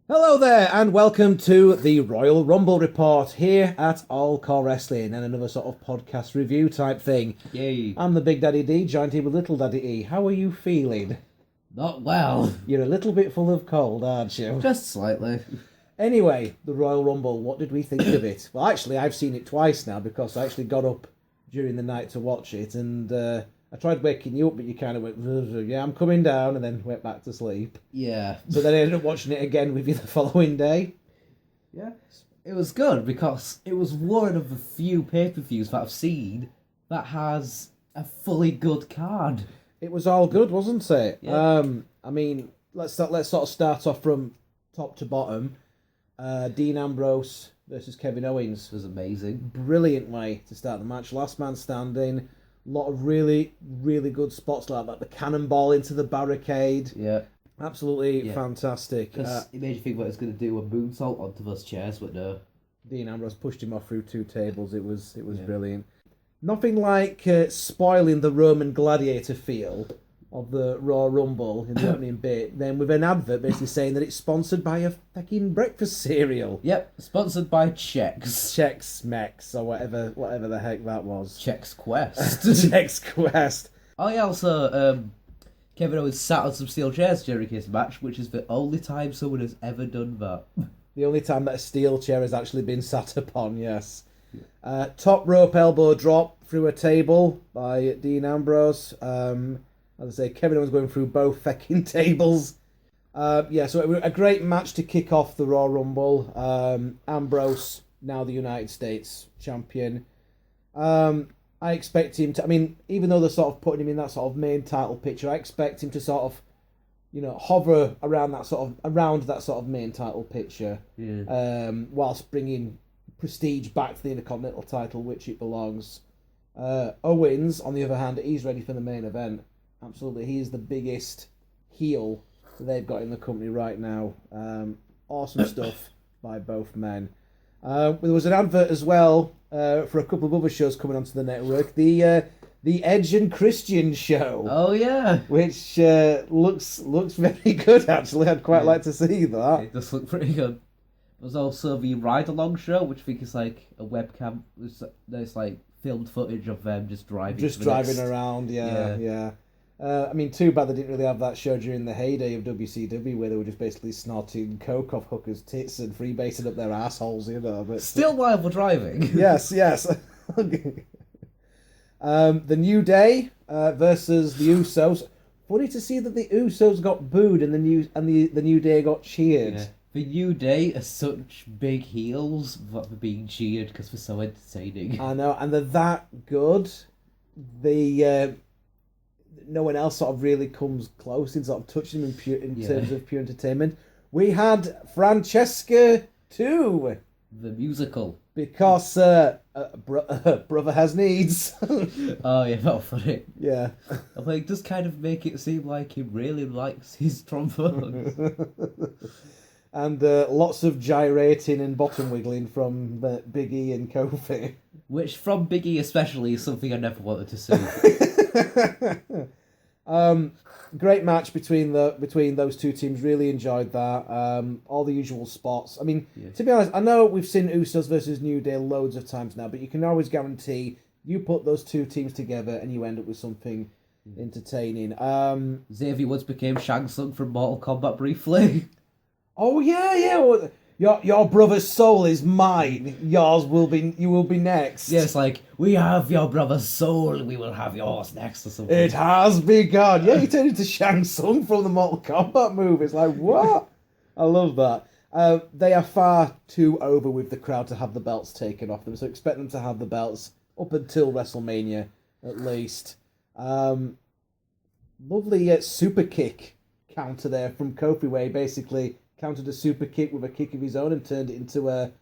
Hello there, and welcome to the Royal Rumble report here at All-CAW Wrestling and another sort of podcast review type thing. Yay. I'm the Big Daddy D, joined here with Little Daddy E. How are you feeling? Not well. You're a little bit full of cold, aren't you? Just slightly. Anyway, the Royal Rumble, what did we think of it? Well, actually, I've seen it twice now because I actually got up during the night to watch it, and I tried waking you up, but you kind of went, yeah, I'm coming down, and then went back to sleep. Yeah. So then I ended up watching it again with you the following day. Yeah. It was good because it was one of the few pay-per-views that I've seen that has a fully good card. It was all good, wasn't it? Yeah. I mean, let's sort of start off from top to bottom. Dean Ambrose versus Kevin Owens. It was amazing. Brilliant way to start the match. Last man standing. A lot of really, really good spots like that. The cannonball into the barricade. Yeah. Absolutely fantastic. Because it made you think what it was going to do a moonsault onto those chairs, but no. Dean Ambrose pushed him off through two tables. It was brilliant. Nothing like spoiling the Roman gladiator feel of the Raw Rumble in the opening bit, then with an advert basically saying that it's sponsored by a fucking breakfast cereal. Yep, sponsored by Chex. Chex Mex, or whatever the heck that was. Chex Quest. Chex Quest. Oh yeah, also, Kevin Owens sat on some steel chairs during his match, which is the only time someone has ever done that. The only time that a steel chair has actually been sat upon, yes. Top rope elbow drop through a table by Dean Ambrose. As I say, Kevin Owens going through both fucking tables. So it was a great match to kick off the Raw Rumble. Ambrose, now the United States champion. I expect him to, I mean, even though they're sort of putting him in that sort of main title picture, I expect him to sort of, hover around that sort of main title picture. Yeah. Whilst bringing prestige back to the Intercontinental title, which it belongs. Owens, on the other hand, he's ready for the main event. Absolutely, he is the biggest heel that they've got in the company right now. Awesome stuff by both men. There was an advert as well for a couple of other shows coming onto the network. The Edge and Christian show. Oh yeah, which looks very good actually. I'd quite like to see that. it does look pretty good. There's also the Ride Along show, which I think is like a webcam. There's like filmed footage of them just driving. Around, yeah. I mean, too bad they didn't really have that show during the heyday of WCW, where they were just basically snorting coke off hookers' tits and freebasing up their assholes, But still while we're driving. Yes. The New Day versus the Usos. Funny to see that the Usos got booed and the New Day got cheered. Yeah. The New Day are such big heels that they're being cheered because they're so entertaining. I know, and they're that good. No one else sort of really comes close in sort of touching them in terms of pure entertainment. We had Francesca too. The musical. Because brother has needs. Oh yeah, that's funny. Yeah. I think just kind of make it seem like he really likes his trombones. And lots of gyrating and bottom wiggling from Big E and Kofi. Which, from Big E especially, is something I never wanted to see. Great match between those two teams. Really enjoyed that. All the usual spots. I mean, to be honest, I know we've seen Usos versus New Day loads of times now, but you can always guarantee you put those two teams together and you end up with something entertaining. Xavier Woods became Shang Tsung from Mortal Kombat briefly. Oh yeah. Well, your brother's soul is mine. You will be next. Yeah, it's like, we have your brother's soul, we will have yours next or something. It has begun. Yeah, he turned into Shang Tsung from the Mortal Kombat movie. It's like, what? I love that. They are far too over with the crowd to have the belts taken off them, so expect them to have the belts up until WrestleMania, at least. Lovely super kick counter there from Kofi, where he basically countered a super kick with a kick of his own and turned it into a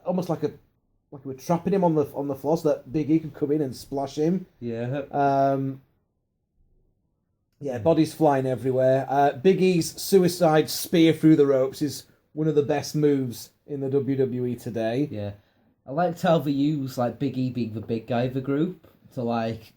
almost like we were trapping him on the floor so that Big E could come in and splash him. Yeah. Bodies flying everywhere. Big E's suicide spear through the ropes is one of the best moves in the WWE today. Yeah. I liked how they use like Big E being the big guy of the group to like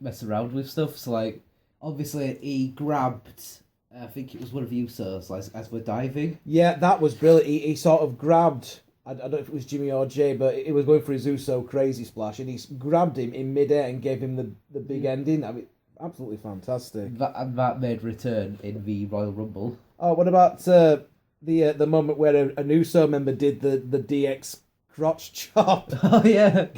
mess around with stuff. So like obviously he grabbed I think it was one of the Usos, as we're diving. Yeah, that was brilliant. He sort of grabbed, I don't know if it was Jimmy or Jay, but he was going for his Uso crazy splash, and he grabbed him in midair and gave him the big ending. I mean, absolutely fantastic. That made return in the Royal Rumble. Oh, what about the moment where an Uso member did the DX crotch chop? Oh, yeah.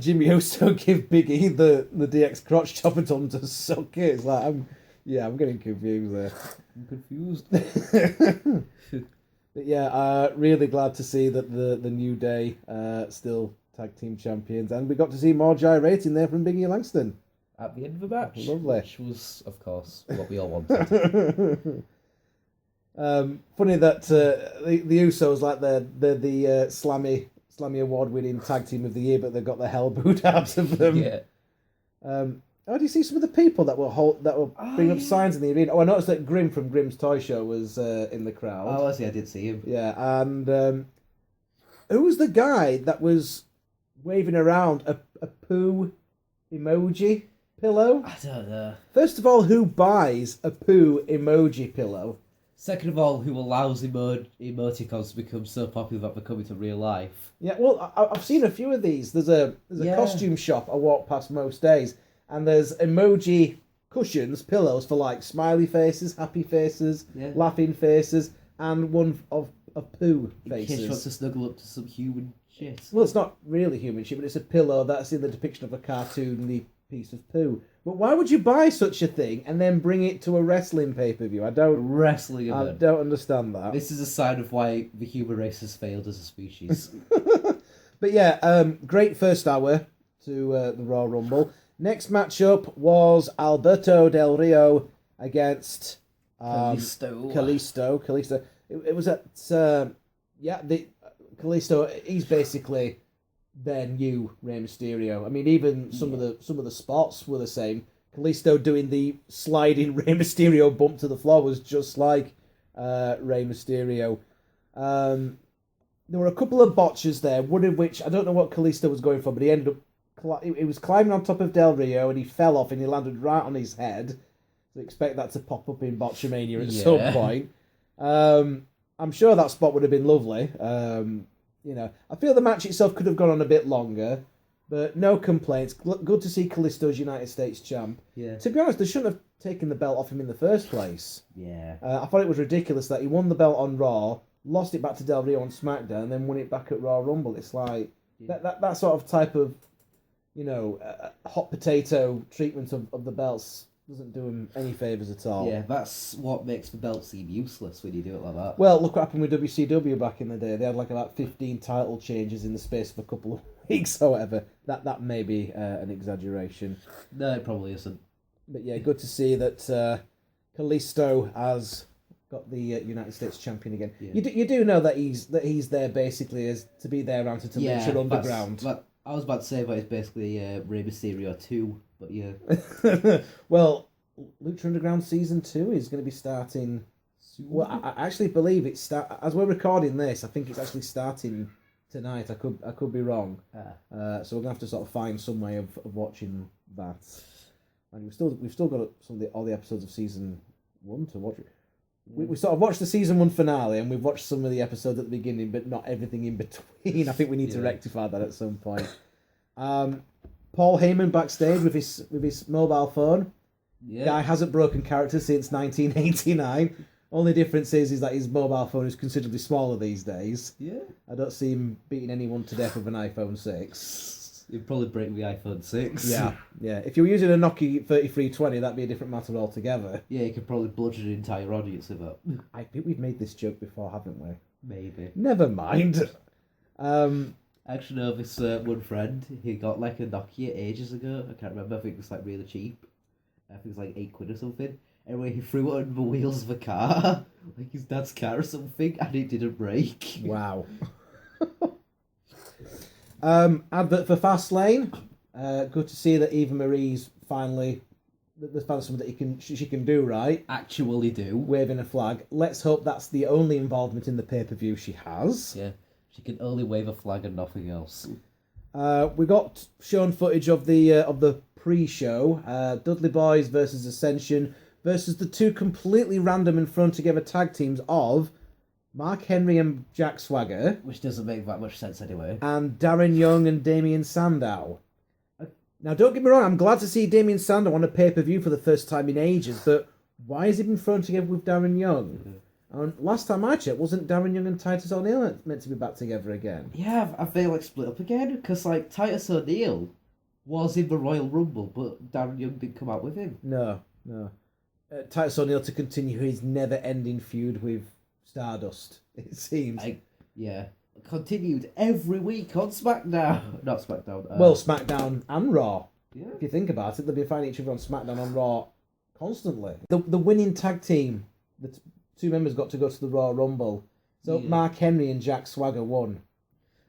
Jimmy Uso give Big E the DX crotch chop and told him to suck it. It's like, I'm getting confused there. I'm confused. But yeah, really glad to see that the New Day still tag team champions, and we got to see more gyrating there from Big E Langston At the end of the match. Lovely. Which was, of course, what we all wanted. Funny that the Usos, like the Slammy award-winning tag team of the year, but they got the hell booed out of them. Yeah. Do you see some of the people that were bring up signs in the arena? Oh, I noticed that Grim from Grimm's Toy Show was in the crowd. Oh, I see. I did see him. Yeah, and who was the guy that was waving around a poo emoji pillow? I don't know. First of all, who buys a poo emoji pillow? Second of all, who allows emoticons to become so popular that they're coming to real life? Yeah, well, I've seen a few of these. There's a costume shop I walk past most days, and there's emoji cushions, pillows for like smiley faces, happy faces, laughing faces, and one of poo faces. Kids want to snuggle up to some human shit. Well, it's not really human shit, but it's a pillow that's in the depiction of a cartoony piece of poo. But why would you buy such a thing and then bring it to a wrestling pay-per-view? I don't understand that. This is a sign of why the human race has failed as a species. But yeah, great first hour to the Royal Rumble. Next matchup was Alberto Del Rio against Callisto. It was at Callisto. He's basically their new Rey Mysterio. I mean, even some of the spots were the same. Callisto doing the sliding Rey Mysterio bump to the floor was just like Rey Mysterio. There were a couple of botches there, one of which I don't know what Callisto was going for, but he ended up he was climbing on top of Del Rio and he fell off and he landed right on his head. So expect that to pop up in Botchamania at some point. I'm sure that spot would have been lovely. I feel the match itself could have gone on a bit longer, but no complaints. Good to see Callisto's United States champ. Yeah. To be honest, they shouldn't have taken the belt off him in the first place. Yeah. I thought it was ridiculous that he won the belt on Raw, lost it back to Del Rio on SmackDown, and then won it back at Raw Rumble. It's like that sort of type of hot potato treatment of the belts doesn't do him any favours at all. Yeah, that's what makes the belt seem useless when you do it like that. Well, look what happened with WCW back in the day. They had like about 15 title changes in the space of a couple of weeks or whatever. That may be an exaggeration. No, it probably isn't. But yeah, good to see that Callisto has got the United States champion again. Yeah. You do know that he's there basically as to be there answer to Lucha Underground. I was about to say that it's basically Rey Mysterio 2, but yeah. Well, Lucha Underground Season 2 is going to be starting soon. Well, I actually believe it's as we're recording this, I think it's actually starting tonight. I could be wrong. So we're going to have to sort of find some way of watching that. And we've still got all the episodes of Season 1 to watch. We sort of watched the Season 1 finale and we've watched some of the episodes at the beginning, but not everything in between. I think we need to rectify that at some point. Paul Heyman backstage with his mobile phone. Yeah. Guy hasn't broken character since 1989. Only difference is that his mobile phone is considerably smaller these days. Yeah. I don't see him beating anyone to death with an iPhone 6. You'd probably break the iPhone 6. Yeah. If you were using a Nokia 3320, that'd be a different matter altogether. Yeah, you could probably bludgeon an entire audience with that. I think we've made this joke before, haven't we? Maybe. Never mind. I actually know this one friend, he got like a Nokia ages ago. I can't remember, I think it was like really cheap. I think it was like £8 or something. Anyway, he threw it on the wheels of a car, like his dad's car or something, and it didn't break. Wow. Advert for Fastlane. Good to see that Eva Marie's finally there's finally something that she can do right. Actually do. Waving a flag. Let's hope that's the only involvement in the pay-per-view she has. Yeah. She can only wave a flag and nothing else. We got shown footage of the pre-show. Dudley Boys versus Ascension versus the two completely random and thrown together tag teams of Mark Henry and Jack Swagger. Which doesn't make that much sense anyway. And Darren Young and Damien Sandow. Now, don't get me wrong, I'm glad to see Damien Sandow on a pay-per-view for the first time in ages, but why has he been thrown together with Darren Young? And last time I checked, wasn't Darren Young and Titus O'Neil meant to be back together again? Yeah, I feel like split up again, because like Titus O'Neil was in the Royal Rumble, but Darren Young didn't come out with him. No. Titus O'Neil to continue his never-ending feud with Stardust, it seems. Yeah. Continued every week on SmackDown. Not SmackDown. Well, SmackDown and Raw. Yeah. If you think about it, they'll be fighting each other on SmackDown and Raw constantly. The winning tag team, the two members got to go to the Royal Rumble. So Mark Henry and Jack Swagger won.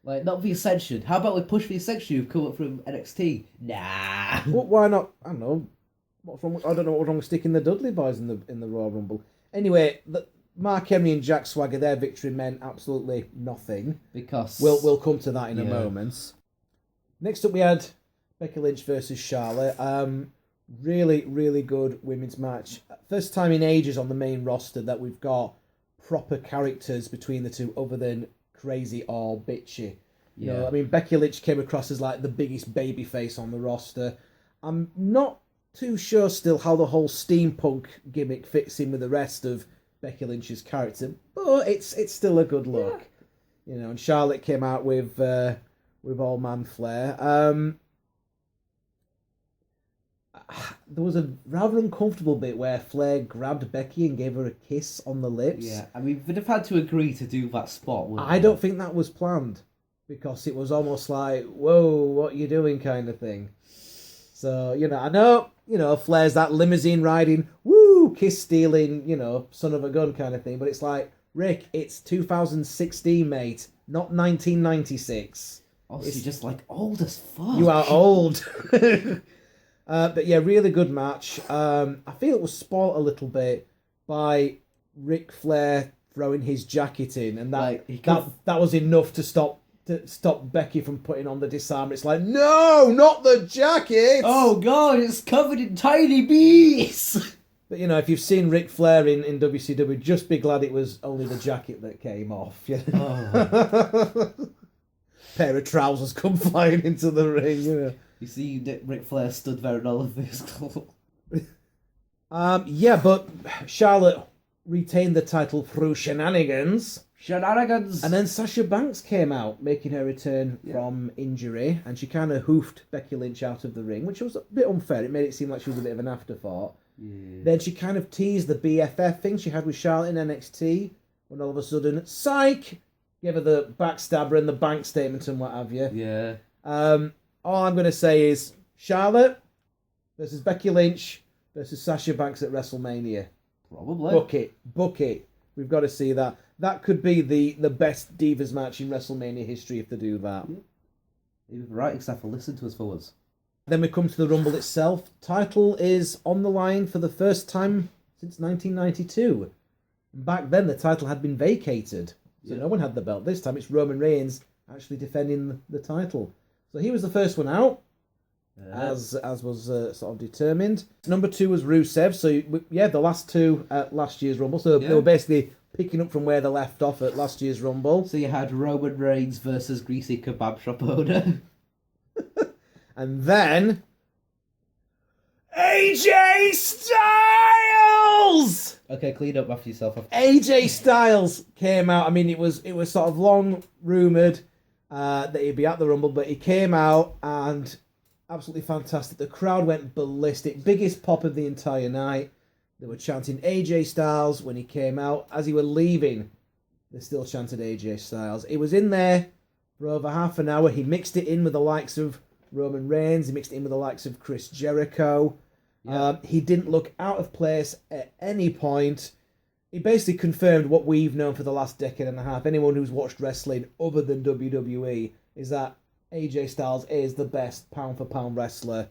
Like, not the Ascension. How about we push the Ascension who've come up from NXT? Nah. Well, why not? I don't know. I don't know what's wrong with sticking the Dudley Boys in the Royal Rumble. Anyway, Mark Henry and Jack Swagger, their victory meant absolutely nothing. Because we'll come to that in a moment. Next up, we had Becky Lynch versus Charlotte. Really, really good women's match. First time in ages on the main roster that we've got proper characters between the two, other than crazy or bitchy. You know, I mean, Becky Lynch came across as like the biggest baby face on the roster. I'm not too sure still how the whole steampunk gimmick fits in with the rest of Becky Lynch's character, but it's still a good look, you know. And Charlotte came out with All Man Flair. There was a rather uncomfortable bit where Flair grabbed Becky and gave her a kiss on the lips. Yeah, I mean, they'd have had to agree to do that spot, wouldn't I don't think that was planned, because it was almost like, whoa, what are you doing kind of thing. So, you know, I know, you know, Flair's that limousine riding, woo, kiss stealing, you know, son of a gun kind of thing. But it's like, Rick, it's 2016, mate, not 1996. Oh, so you're just like old as fuck. You are old. But yeah, really good match. I feel it was spoilt a little bit by Ric Flair throwing his jacket in, and that was enough to stop Becky from putting on the disarm. It's like, no, not the jacket! Oh god, it's covered in tiny bees! But you know, if you've seen Ric Flair in WCW, just be glad it was only the jacket that came off. You know? Pair of trousers come flying into the ring, you know. You see Ric Flair stood there in all of this. Yeah, but Charlotte retained the title through shenanigans. Shenanigans! And then Sasha Banks came out, making her return from injury, and she kind of hoofed Becky Lynch out of the ring, which was a bit unfair. It made it seem like she was a bit of an afterthought. Yeah. Then she kind of teased the BFF thing she had with Charlotte in NXT, when all of a sudden, psych! Gave her the backstabber and the bank statement and what have you. Yeah. All I'm going to say is Charlotte versus Becky Lynch versus Sasha Banks at WrestleMania. Probably. Book it. We've got to see that. That could be the best Divas match in WrestleMania history if they do that. You're right, except for listen to us forwards. Then we come to the Rumble itself. Title is on the line for the first time since 1992. Back then, the title had been vacated, so no one had the belt. This time, it's Roman Reigns actually defending the title. So he was the first one out, as was sort of determined. Number 2 was Rusev. So the last two at last year's Rumble. So they were basically picking up from where they left off at last year's Rumble. So you had Roman Reigns versus Greasy Kebab Shop owner. And then AJ Styles! Okay, clean up after yourself. AJ Styles came out. I mean, it was sort of long rumoured that he'd be at the Rumble, but he came out and absolutely fantastic. The crowd went ballistic. Biggest pop of the entire night. They were chanting AJ Styles when he came out. As he were leaving, they still chanted AJ Styles. He was in there for over half an hour. He mixed it in with the likes of Roman Reigns. He mixed it in with the likes of Chris Jericho. Yeah. He didn't look out of place at any point. He basically confirmed what we've known for the last decade and a half. Anyone who's watched wrestling other than WWE is that AJ Styles is the best pound-for-pound wrestler.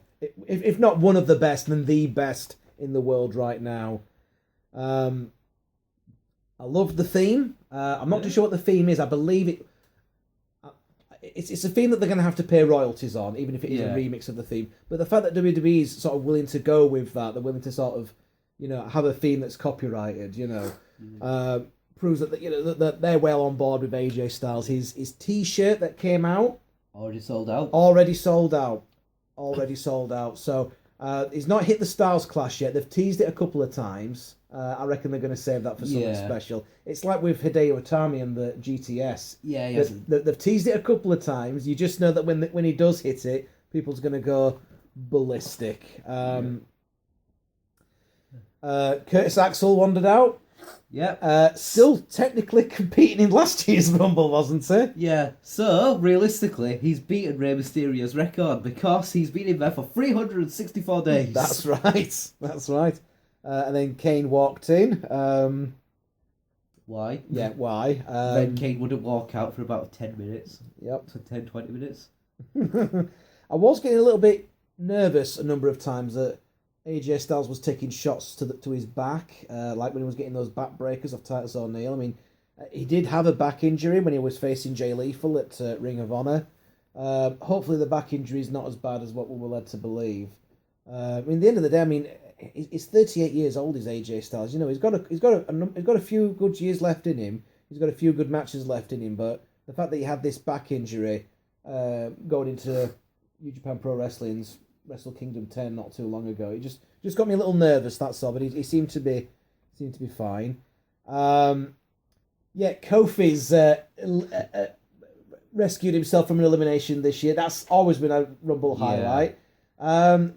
If not one of the best, then the best in the world right now. I love the theme. I'm not too sure what the theme is. I believe it's a theme that they're going to have to pay royalties on, even if it is a remix of the theme. But the fact that WWE is sort of willing to go with that, they're willing to sort of have a theme that's copyrighted. Proves that that they're well on board with AJ Styles. His T-shirt that came out already sold out. So he's not hit the Styles Clash yet. They've teased it a couple of times. I reckon they're going to save that for something special. It's like with Hideo Itami and the GTS. Yeah. They've teased it a couple of times. You just know that when he does hit it, people's going to go ballistic. Curtis Axel wandered out. Yeah. Still technically competing in last year's Rumble, wasn't he? Yeah. So, realistically, he's beaten Rey Mysterio's record because he's been in there for 364 days. That's right. And then Kane walked in. Why? Yeah, why? Then Kane wouldn't walk out for about 10 minutes. Yep. So 10, 20 minutes. I was getting a little bit nervous a number of times that AJ Styles was taking shots to his back, like when he was getting those back breakers off Titus O'Neil. I mean, he did have a back injury when he was facing Jay Lethal at Ring of Honor. Hopefully the back injury is not as bad as what we were led to believe. At the end of the day, he's 38 years old, is AJ Styles. He's got a few good years left in him. He's got a few good matches left in him, but the fact that he had this back injury going into New Japan Pro Wrestling's Wrestle Kingdom 10 not too long ago, it just got me a little nervous. That's all, but he seemed to be fine. Kofi's rescued himself from an elimination this year. That's always been a Rumble highlight.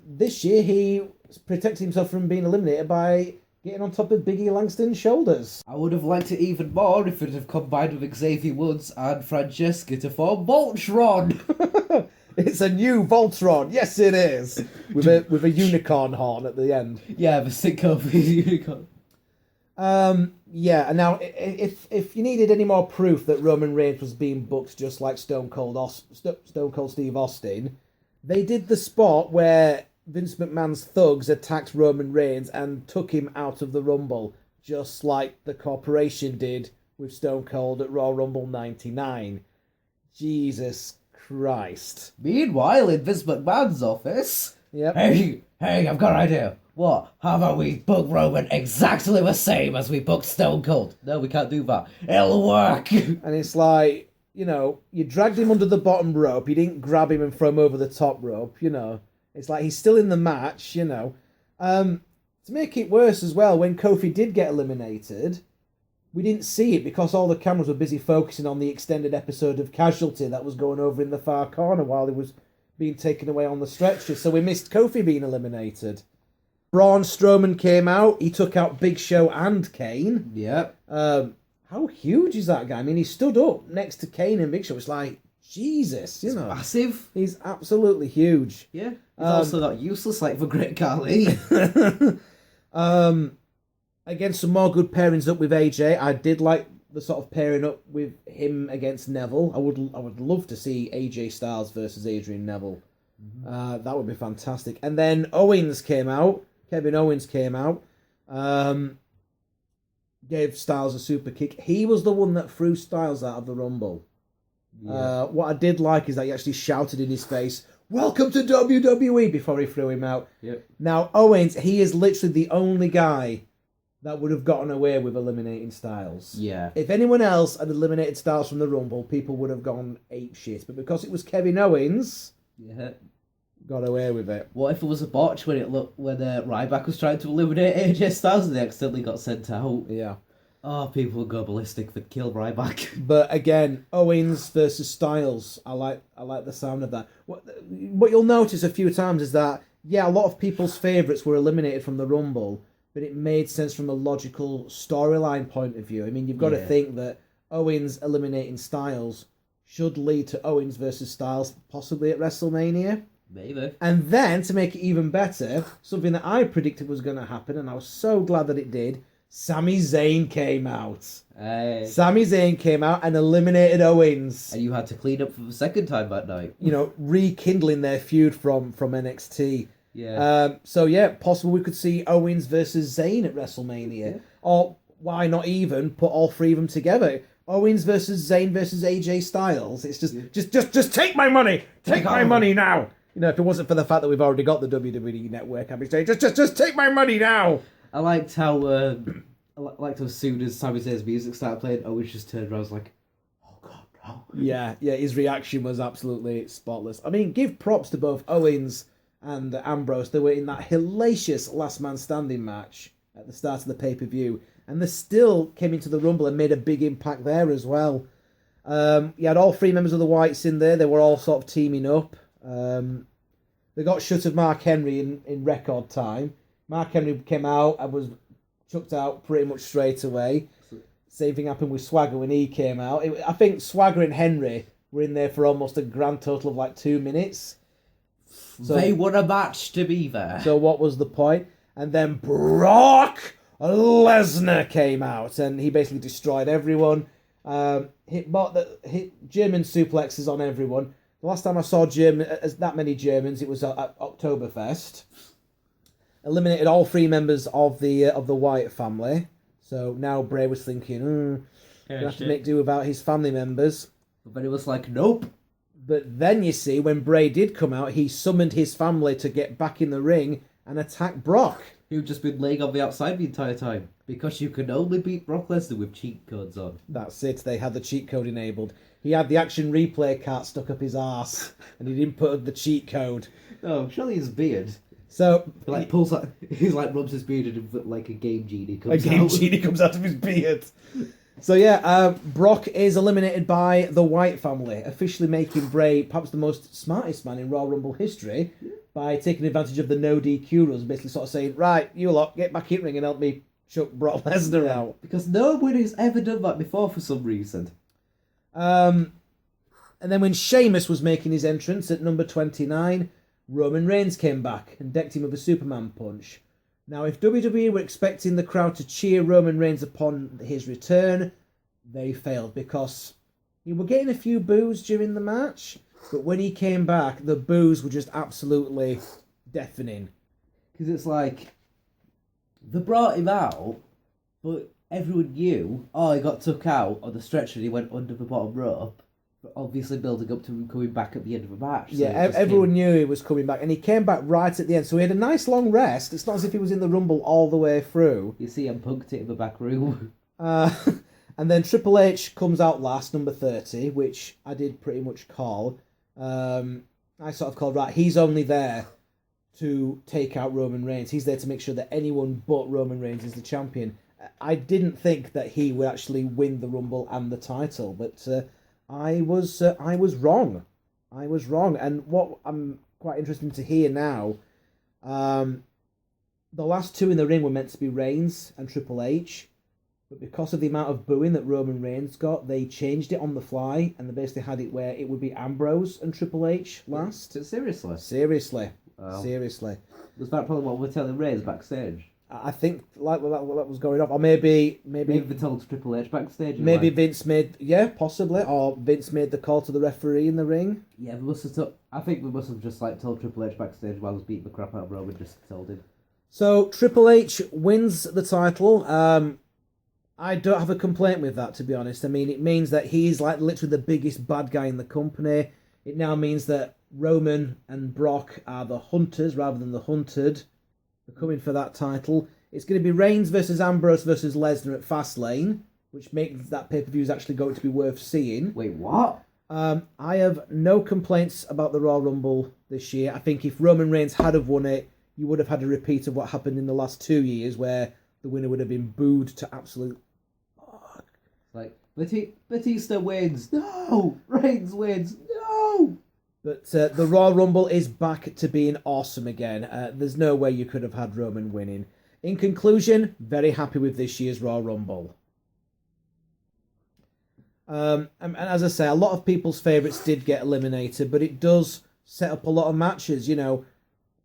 This year he protected himself from being eliminated by getting on top of Big E Langston's shoulders. I would have liked it even more if it had combined with Xavier Woods and Francesca to form Voltron. It's a new Voltron. Yes, it is. With a unicorn horn at the end. Yeah, the sick Kofi unicorn. And now if you needed any more proof that Roman Reigns was being booked just like Stone Cold Steve Austin, they did the spot where Vince McMahon's thugs attacked Roman Reigns and took him out of the Rumble, just like the Corporation did with Stone Cold at Royal Rumble 99. Jesus Christ. Meanwhile, in Vince McMahon's office... Yep. Hey, I've got an idea. What? How about we book Roman exactly the same as we booked Stone Cold? No, we can't do that. It'll work. And it's like, you dragged him under the bottom rope. You didn't grab him and throw him over the top rope, It's like he's still in the match, To make it worse as well, when Kofi did get eliminated, we didn't see it because all the cameras were busy focusing on the extended episode of Casualty that was going over in the far corner while he was being taken away on the stretcher. So we missed Kofi being eliminated. Braun Strowman came out. He took out Big Show and Kane. Yeah. How huge is that guy? I mean, he stood up next to Kane and Big Show. It's like, Jesus, It's massive. He's absolutely huge. Yeah. He's also not useless like the Great Khali. Again, some more good pairings up with AJ. I did like the sort of pairing up with him against Neville. I would love to see AJ Styles versus Adrian Neville. Mm-hmm. That would be fantastic. And then Owens came out. Kevin Owens came out. Gave Styles a super kick. He was the one that threw Styles out of the Rumble. Yeah. What I did like is that he actually shouted in his face, "Welcome to WWE," before he threw him out. Yep. Now, Owens, he is literally the only guy that would have gotten away with eliminating Styles. Yeah. If anyone else had eliminated Styles from the Rumble, people would have gone ape shit. But because it was Kevin Owens, got away with it. What if it was a botch when Ryback was trying to eliminate AJ Styles and they accidentally got sent out? Yeah. Oh, people would go ballistic for kill Ryback. But again, Owens versus Styles. I like the sound of that. What you'll notice a few times is that, a lot of people's favourites were eliminated from the Rumble, but it made sense from a logical storyline point of view. I mean, you've got to think that Owens eliminating Styles should lead to Owens versus Styles possibly at WrestleMania. Maybe. And then, to make it even better, something that I predicted was going to happen, and I was so glad that it did, Sami Zayn came out. Hey. Sami Zayn came out and eliminated Owens. And you had to clean up for the second time that night. Rekindling their feud from NXT. Yeah. Possible we could see Owens versus Zayn at WrestleMania. Yeah. Or why not even put all three of them together? Owens versus Zayn versus AJ Styles. It's just take my money. Take my money now. If it wasn't for the fact that we've already got the WWE Network, I'd be saying, just take my money now. I liked how as soon as Sami Zayn's music started playing, Owens just turned around and was like, oh god, no. Yeah, his reaction was absolutely spotless. I mean, give props to both Owens and Ambrose. They were in that hellacious last man standing match at the start of the pay-per-view, and they still came into the Rumble and made a big impact there as well. You had all three members of the Whites in there. They were all sort of teaming up. They got shut of Mark Henry in record time. Mark Henry came out and was chucked out pretty much straight away. Same thing happened with Swagger when he came out. I think Swagger and Henry were in there for almost a grand total of like 2 minutes. So, they won a match to be there. So what was the point? And then Brock Lesnar came out and he basically destroyed everyone. Hit German suplexes on everyone. The last time I saw that many Germans, it was at Oktoberfest. Eliminated all three members of the Wyatt family. So now Bray was thinking, you have to make do without his family members. But it was like, nope. But then you see, when Bray did come out, he summoned his family to get back in the ring and attack Brock. Who'd just been laying on the outside the entire time. Because you can only beat Brock Lesnar with cheat codes on. That's it, they had the cheat code enabled. He had the action replay cart stuck up his arse, and he didn't put the cheat code. Oh, surely his beard. So he like pulls out, he's like rubs his beard and like a game genie comes out. A game genie comes out of his beard. So yeah, Brock is eliminated by the Wyatt family, officially making Bray perhaps the most smartest man in Royal Rumble history by taking advantage of the no DQ rules, basically sort of saying, right, you lot, get back in ring and help me chuck Brock Lesnar out. Because nobody's ever done that before for some reason. And then when Sheamus was making his entrance at number 29, Roman Reigns came back and decked him with a Superman punch. Now, if WWE were expecting the crowd to cheer Roman Reigns upon his return, they failed because he were getting a few boos during the match, but when he came back, the boos were just absolutely deafening. Because it's like, they brought him out, but everyone knew, he got took out on the stretcher and he went under the bottom rope. But obviously building up to him coming back at the end of the match. So yeah, everyone knew he was coming back, and he came back right at the end. So he had a nice long rest. It's not as if he was in the Rumble all the way through. You see him punked it in the back room. And then Triple H comes out last, number 30, which I did pretty much call. I sort of called, right, he's only there to take out Roman Reigns. He's there to make sure that anyone but Roman Reigns is the champion. I didn't think that he would actually win the Rumble and the title, but I was wrong. I was wrong. And what I'm quite interested to hear now, the last two in the ring were meant to be Reigns and Triple H, but because of the amount of booing that Roman Reigns got, they changed it on the fly, and they basically had it where it would be Ambrose and Triple H last. Seriously? Seriously. Wow. Seriously. Was that probably what we're telling Reigns backstage? I think like that was going on, or maybe they told Triple H backstage. Maybe Vince made possibly, or Vince made the call to the referee in the ring. Yeah, I think we must have just like told Triple H backstage while he was beating the crap out of Roman. Just told him. So Triple H wins the title. I don't have a complaint with that, to be honest. I mean, it means that he's like literally the biggest bad guy in the company. It now means that Roman and Brock are the hunters rather than the hunted. They're coming for that title. It's going to be Reigns versus Ambrose versus Lesnar at Fastlane, which makes that pay-per-view is actually going to be worth seeing. Wait, what? I have no complaints about the Royal Rumble this year. I think if Roman Reigns had have won it, you would have had a repeat of what happened in the last 2 years, where the winner would have been booed to absolute. Like Batista wins. No, Reigns wins. No. But the Royal Rumble is back to being awesome again. There's no way you could have had Roman winning. In conclusion, very happy with this year's Royal Rumble. And as I say, a lot of people's favourites did get eliminated, but it does set up a lot of matches. You know,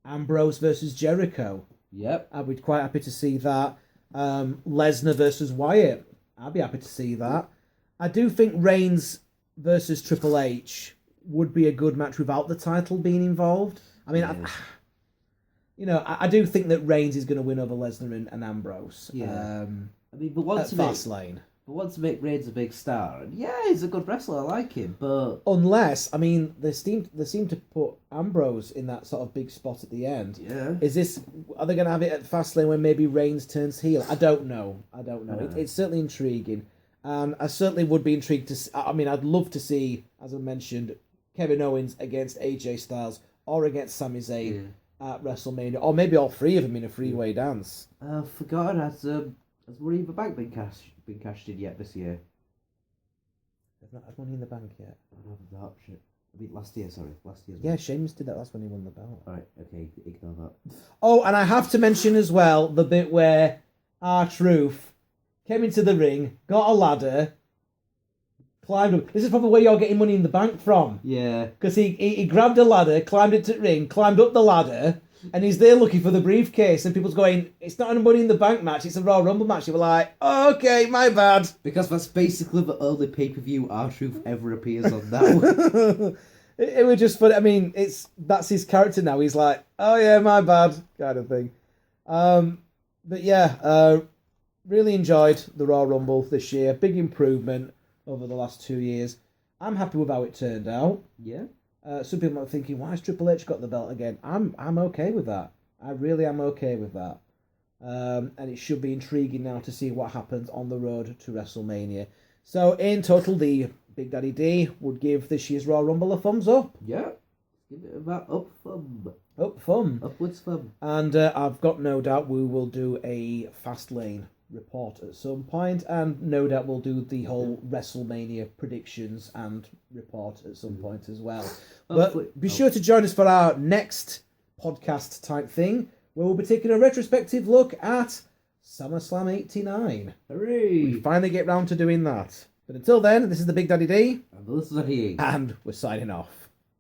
Ambrose versus Jericho. Yep. I'd be quite happy to see that. Lesnar versus Wyatt. I'd be happy to see that. I do think Reigns versus Triple H would be a good match without the title being involved. I mean, I do think that Reigns is going to win over Lesnar and Ambrose. Yeah. I mean, but once at Fastlane. But once Reigns a big star, and yeah, he's a good wrestler. I like him, but Unless, I mean, they seem to put Ambrose in that sort of big spot at the end. yeah, Are they going to have it at Fastlane when maybe Reigns turns heel? I don't know. It's certainly intriguing. And I certainly would be intrigued I'd love to see, as I mentioned, Kevin Owens against AJ Styles or against Sami Zayn at WrestleMania, or maybe all three of them in a three-way dance. I've forgotten, has Money in the Bank been cashed in yet this year? They've not had Money in the Bank yet. I don't know that shit. I mean, last year. Yeah, Sheamus did that. That's when he won the belt. Alright, okay, ignore that. Oh, and I have to mention as well the bit where R-Truth came into the ring, got a ladder, climbed up. This is probably where you're getting Money in the Bank from. Yeah. Because he grabbed a ladder, climbed into the ring, climbed up the ladder, and he's there looking for the briefcase. And people's going, it's not a Money in the Bank match, it's a Royal Rumble match. You were like, oh, okay, my bad. Because that's basically the only pay-per-view R-Truth ever appears on now. It was just funny. I mean, that's his character now. He's like, oh yeah, my bad, kind of thing. But yeah, really enjoyed the Royal Rumble this year. Big improvement over the last 2 years. I'm happy with how it turned out. Yeah. Some people are thinking, why has Triple H got the belt again? I'm okay with that. I really am okay with that. And it should be intriguing now to see what happens on the road to WrestleMania. So in total, the Big Daddy D would give this year's Royal Rumble a thumbs up. Yeah. Give it that up thumb. Up thumb. Upwards thumb. And I've got no doubt we will do a Fastlane report at some point, and no doubt we'll do the whole WrestleMania predictions and report at some point as well. But be sure to join us for our next podcast type thing, where we'll be taking a retrospective look at SummerSlam 89. Hooray! We finally get round to doing that. But until then, this is the Big Daddy D. And this is a And we're signing off.